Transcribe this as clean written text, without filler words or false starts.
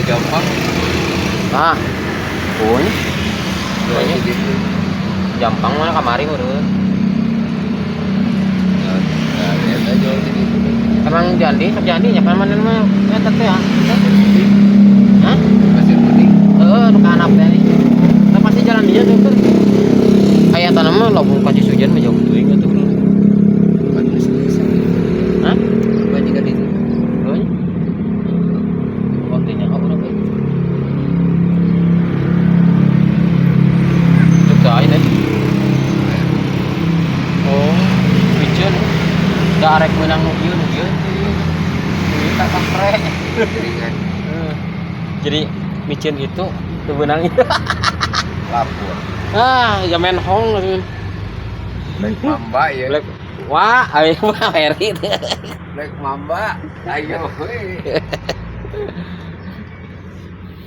gampang. Ah, pun, Kayak gitu. gampang mana kamari urut. Nah, lihat aja gitu. Emang jadi ya mana mah ya teh ya. Hah? Pasir putih. Nu ka hanap teh. Kita pasti jalan dia tuh kan. Kayak tanaman lamun kasih hujan mah jauh teuing atuh. Bukan bisa. Hah? Banyak kan itu. Euy. Waktunya kok urang euy. Cuk sae deh. Oh, piceun. Da arek meunang nu ieu. Ini tak kapre. Ringan. Jadi micin itu teu beunang itu. Lapor. Ya main hong gitu. Black Mamba ya. Black wah, ayo mah Heri. Black Mamba. Ayo.